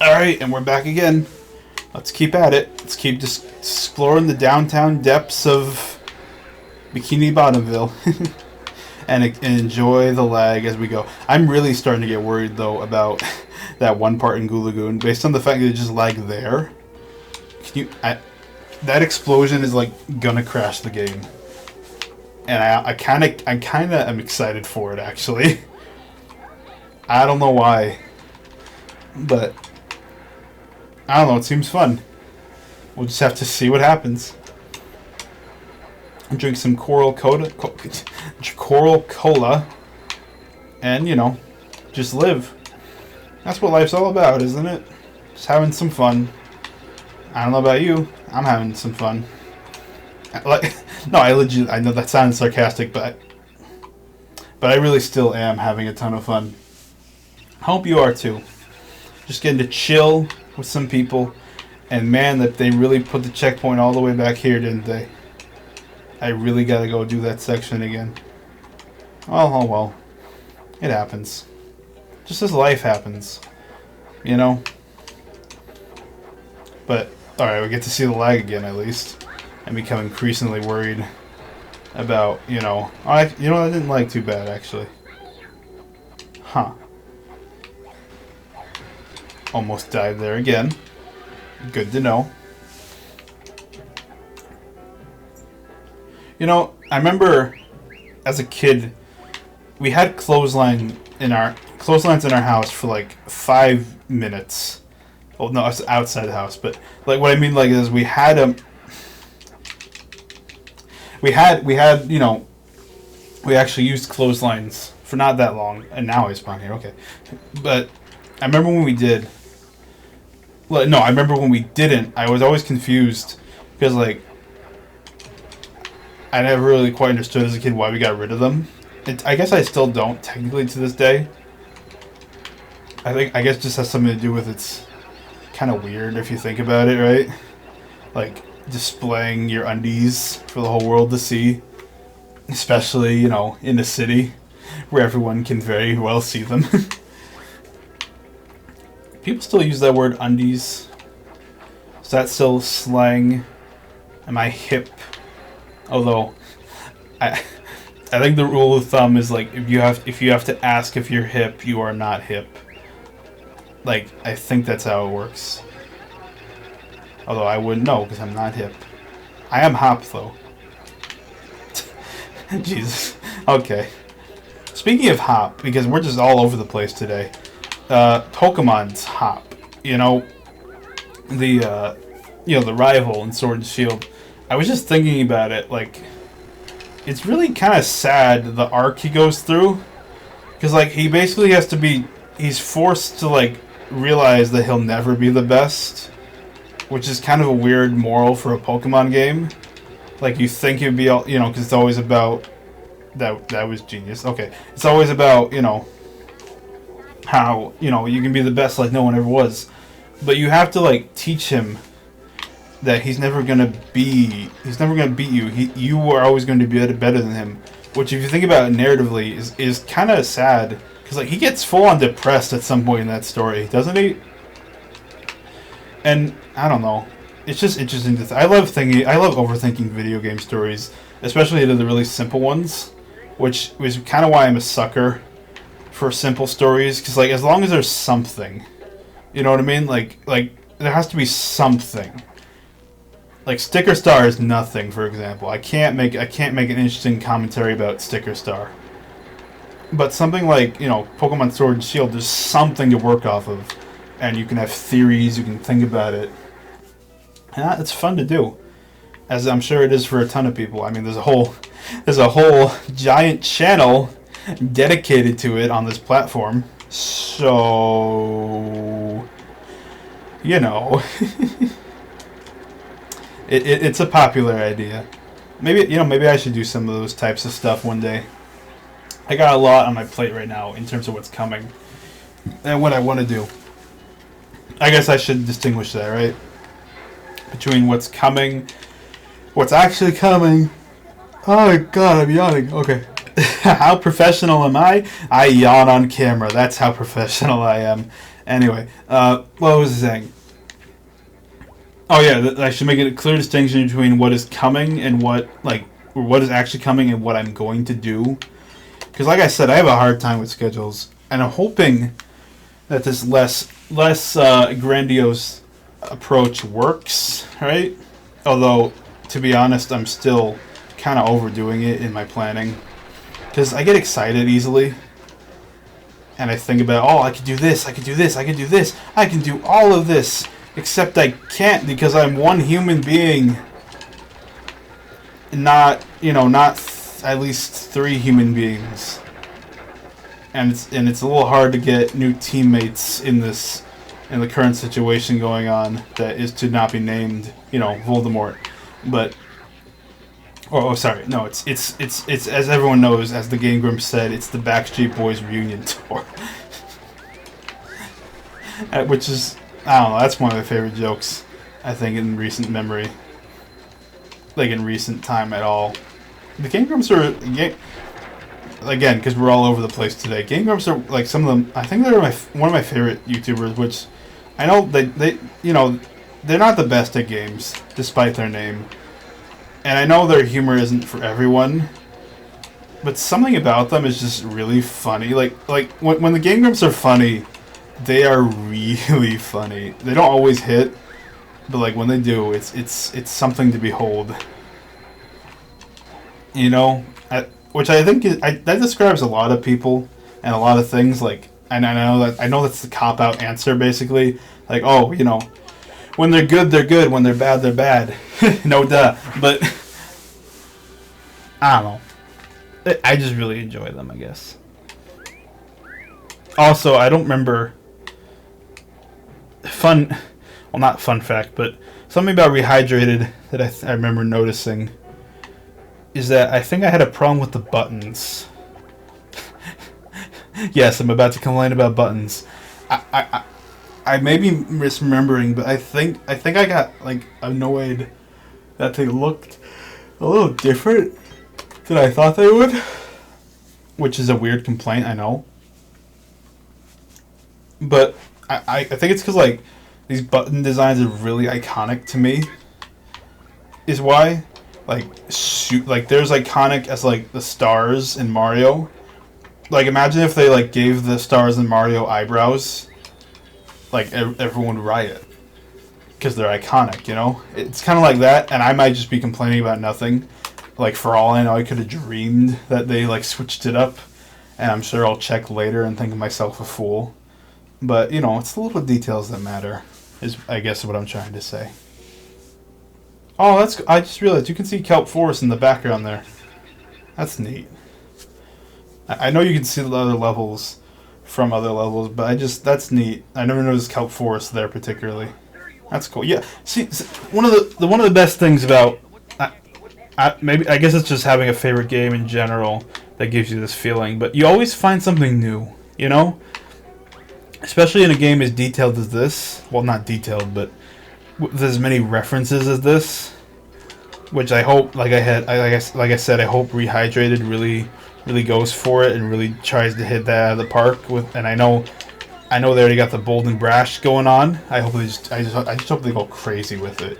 Alright, and we're back again. Let's keep at it. Let's keep just exploring the downtown depths of Bikini Bottomville. and enjoy the lag as we go. I'm really starting to get worried, though, about that one part in Goo Lagoon. Based on the fact that it just lagged there. That explosion is, like, gonna crash the game. And I kinda am excited for it, actually. I don't know why. But I don't know, it seems fun. We'll just have to see what happens. Drink some coral cola, and, you know, just live. That's what life's all about, isn't it? Just having some fun. I don't know about you, I'm having some fun. No, I know that sounds sarcastic, but I really still am having a ton of fun. Hope you are too. Just getting to chill with some people, and man, that they really put the checkpoint all the way back here, didn't they? I really gotta go do that section again. Oh well. It happens. Just as life happens. You know? But, alright, we get to see the lag again at least. And become increasingly worried about, you know... I didn't like too bad, actually. Huh. Almost died there again. Good to know. You know, I remember as a kid, we had clotheslines in our house for like 5 minutes. Oh no, it's outside the house, but like what I mean like is we had you know, we actually used clotheslines for not that long, and now I spawn here. Okay, but I remember when we did. Well, no, I remember when we didn't. I was always confused because, like, I never really quite understood as a kid why we got rid of them. I guess I still don't, technically, to this day. I guess it just has something to do with it's kind of weird if you think about it, right? Like, displaying your undies for the whole world to see. Especially, you know, in the city, where everyone can very well see them. People still use that word undies. Is that still slang? Am I hip? Although, I think the rule of thumb is like if you have to ask if you're hip, you are not hip. Like, I think that's how it works. Although I wouldn't know because I'm not hip. I am hop though. Jesus. Okay. Speaking of hop, because we're just all over the place today. Pokemon's hop, you know, the rival in Sword and Shield. I was just thinking about it, like, it's really kind of sad the arc he goes through, because like he basically he's forced to like realize that he'll never be the best, which is kind of a weird moral for a Pokemon game. Like you think you'd be all, you know, because it's always about that was genius. Okay, it's always about, you know, how, you know, you can be the best like no one ever was, but you have to like teach him that he's never gonna beat you. You are always going to be better than him, which if you think about it narratively is kind of sad, because like he gets full on depressed at some point in that story, doesn't he? And I don't know, it's just interesting I love overthinking video game stories, especially the really simple ones, which is kind of why I'm a sucker for simple stories, because like as long as there's something, you know what I mean, like there has to be something. Like Sticker Star is nothing, for example. I can't make an interesting commentary about Sticker Star, but something like, you know, Pokemon Sword and Shield, there's something to work off of, and you can have theories, you can think about it, and it's fun to do, as I'm sure it is for a ton of people. I mean, there's a whole giant channel dedicated to it on this platform, so you know. It's a popular idea. Maybe I should do some of those types of stuff one day. I got a lot on my plate right now in terms of what's coming and what I want to do. I guess I should distinguish that, right? Between what's coming, what's actually coming. Oh my god, I'm yawning. Okay. How professional am I? I yawn on camera. That's how professional I am. Anyway, what was I saying? Oh yeah, I should make a clear distinction between what is coming and what is actually coming and what I'm going to do. Because like I said, I have a hard time with schedules, and I'm hoping that this less grandiose approach works, right? Although, to be honest, I'm still kind of overdoing it in my planning. Because I get excited easily. And I think about, oh, I could do this, I could do this, I could do this, I can do all of this. Except I can't because I'm one human being. Not at least 3 human beings. And it's a little hard to get new teammates in the current situation going on that is to not be named, Voldemort. But sorry, no, it's as everyone knows, as the Game Grumps said, it's the Backstreet Boys reunion tour. Which is, I don't know, that's one of my favorite jokes, I think, in recent memory. Like, in recent time at all. The Game Grumps are, again, because we're all over the place today, Game Grumps are, like, some of them, I think they're one of my favorite YouTubers, which, I know they they're not the best at games, despite their name. And I know their humor isn't for everyone, but something about them is just really funny. Like when the Game Grumps are funny, they are really funny. They don't always hit, but like when they do, it's something to behold. Which I think that describes a lot of people and a lot of things. Like, and I know that's the cop out answer basically. Like, oh, when they're good, they're good. When they're bad, they're bad. No duh. But I don't know. I just really enjoy them, I guess. Also, I don't remember not fun fact, but something about Rehydrated that I remember noticing is that I think I had a problem with the buttons. Yes, I'm about to complain about buttons. I may be misremembering, but I think I got annoyed that they looked a little different than I thought they would, which is a weird complaint, I know. But I think it's because these button designs are really iconic to me. Is why there's iconic as the stars in Mario. Imagine if they gave the stars in Mario eyebrows. Everyone would riot because they're iconic, It's kind of like that, and I might just be complaining about nothing. For all I know, I could have dreamed that they switched it up, and I'm sure I'll check later and think of myself a fool. But it's the little details that matter, is I guess what I'm trying to say. Oh, I just realized you can see Kelp Forest in the background there. That's neat. I know you can see the other levels from other levels, but that's neat. I never noticed Kelp Forest there particularly. That's cool. Yeah. See, one of the best things about I guess it's just having a favorite game in general that gives you this feeling, but you always find something new, Especially in a game as detailed as this. Well, not detailed, but with as many references as this, which I hope, like I said, I hope Rehydrated really goes for it and really tries to hit that out of the park with. And I know they already got the Bold and Brash going on. I hope I just hope they go crazy with it,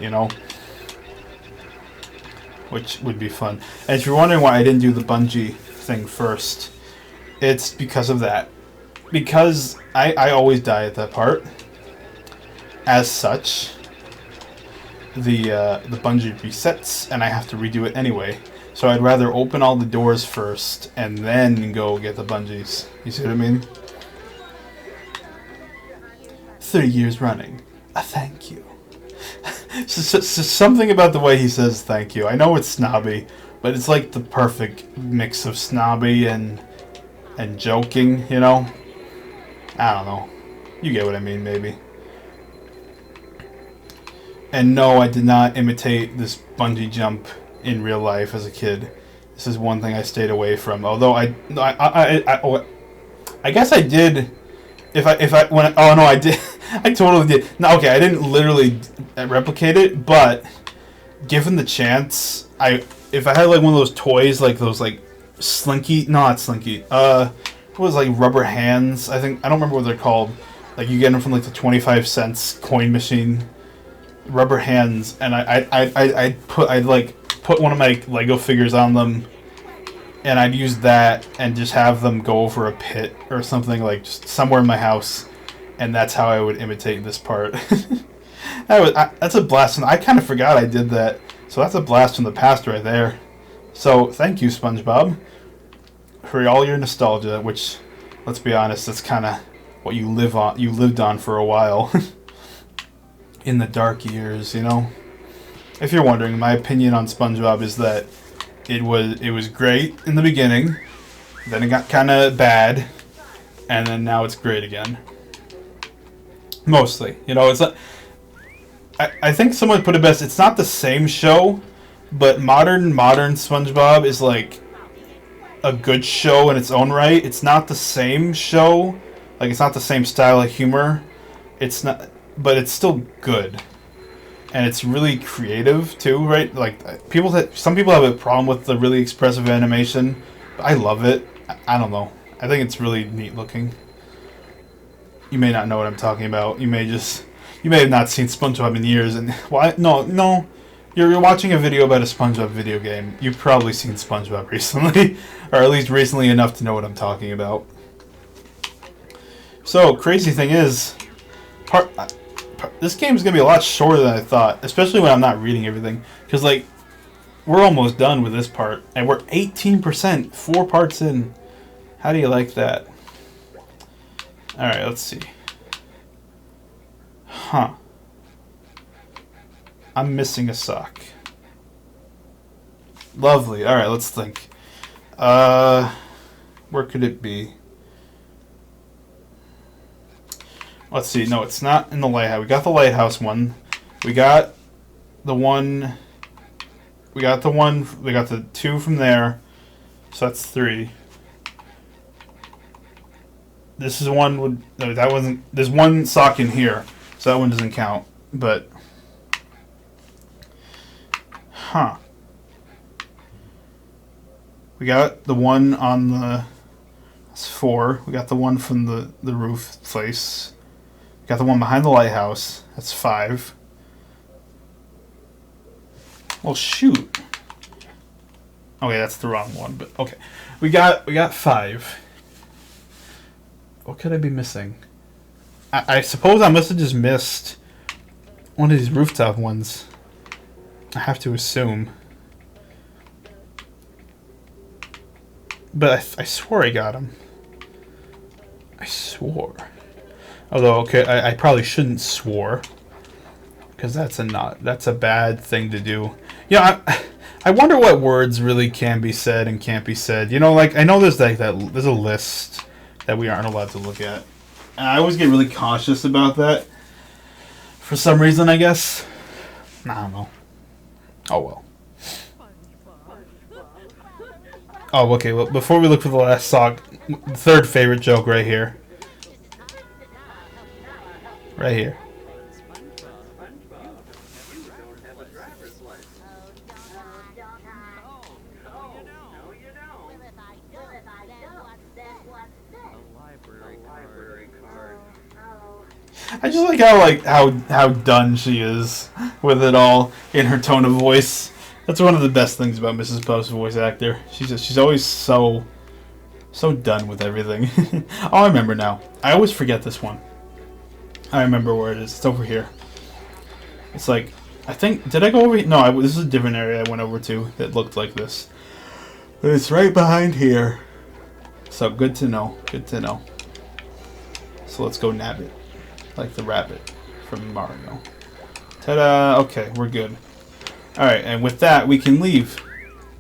which would be fun. And if you're wondering why I didn't do the bungee thing first, it's because of that. Because I always die at that part. As such, the bungee resets, and I have to redo it anyway. So I'd rather open all the doors first and then go get the bungees. You see what I mean? 30 years running. A thank you. So something about the way he says thank you. I know it's snobby, but it's the perfect mix of snobby and joking, I don't know. You get what I mean, maybe. And no, I did not imitate this bungee jump in real life as a kid. This is one thing I stayed away from. Although I guess I did. I did. I totally did. No, okay, I didn't literally replicate it, but given the chance, if I had one of those toys, those Slinky, no, not Slinky. It was rubber hands. I don't remember what they're called, Like you get them from like the 25 cents coin machine. Rubber hands, and I'd like put one of my Lego figures on them, and I'd use that and just have them go over a pit or something, like just somewhere in my house, and that's how I would imitate this part. That's a blast, and I kind of forgot I did that, so that's a blast from the past right there. So thank you, SpongeBob, for all your nostalgia, which, let's be honest, that's kind of what you lived on for a while. In the dark years, you know. If you're wondering, my opinion on SpongeBob is that it was great in the beginning, then it got kind of bad, and then now it's great again. Mostly, you know, it's not. I think someone put it best. It's not the same show, but modern SpongeBob is like a good show in its own right. It's not the same show, like it's not the same style of humor. It's not. But it's still good, and it's really creative too, right? Like some people have a problem with the really expressive animation, but I love it. I don't know. I think it's really neat looking. You may not know what I'm talking about. You may have not seen SpongeBob in years, and why? No. You're watching a video about a SpongeBob video game. You've probably seen SpongeBob recently, or at least recently enough to know what I'm talking about. So crazy thing is, this game is going to be a lot shorter than I thought, especially when I'm not reading everything. Because, like, we're almost done with this part, and we're 18%, 4 parts in. How do you like that? Alright, let's see. Huh. I'm missing a sock. Lovely. Alright, let's think. Where could it be? Let's see. No, it's not in the lighthouse. We got the lighthouse one. We got the one. We got the 2 from there. So that's 3. This is one. No, that wasn't. There's one sock in here, so that one doesn't count. But, huh? We got the one on the. That's 4. We got the one from the roof place. Got the one behind the lighthouse. That's 5. Well, shoot. Okay, that's the wrong one. But okay, we got 5. What could I be missing? I suppose I must have just missed one of these rooftop ones. I have to assume. But I swore I got him. I swore. Although, okay, I probably shouldn't swore, because that's a bad thing to do. Yeah, I wonder what words really can be said and can't be said. You know, like I know there's like there's a list that we aren't allowed to look at, and I always get really cautious about that. For some reason, I guess. I don't know. Oh well. Oh, okay. Well, before we look for the last sock, third favorite joke right here. Right here. I just like how done she is with it all in her tone of voice. That's one of the best things about Mrs. Puff's voice actor. She's always so done with everything. Oh, I remember now. I always forget this one. I remember where it is. It's over here. It's like, I think, did I go over here? No, this is a different area I went over to that looked like this. But it's right behind here. So good to know. Good to know. So let's go nab it. Like the rabbit from Mario. Ta-da! Okay, we're good. Alright, and with that, we can leave.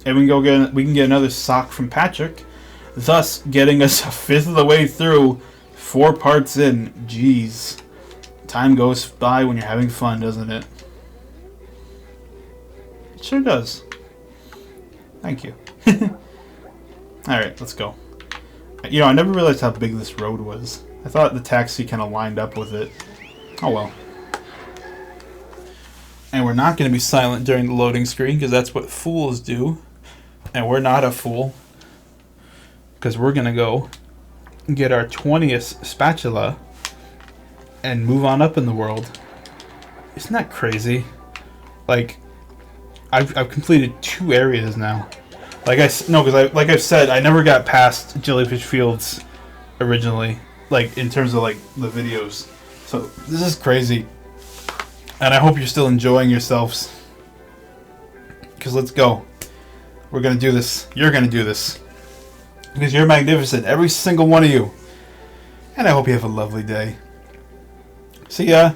And we can get another sock from Patrick. Thus, getting us a 5th of the way through. 4 parts in. Jeez. Time goes by when you're having fun, doesn't it? It sure does. Thank you. Alright, let's go. You know, I never realized how big this road was. I thought the taxi kind of lined up with it. Oh well. And we're not going to be silent during the loading screen, because that's what fools do. And we're not a fool. Because we're going to go get our 20th spatula and move on up in the world. Isn't that crazy? Like, I've completed 2 areas now. Like I've said, I never got past Jellyfish Fields originally. Like in terms of like the videos. So this is crazy, and I hope you're still enjoying yourselves. Because let's go. We're gonna do this. You're gonna do this. Because you're magnificent, every single one of you. And I hope you have a lovely day. See ya.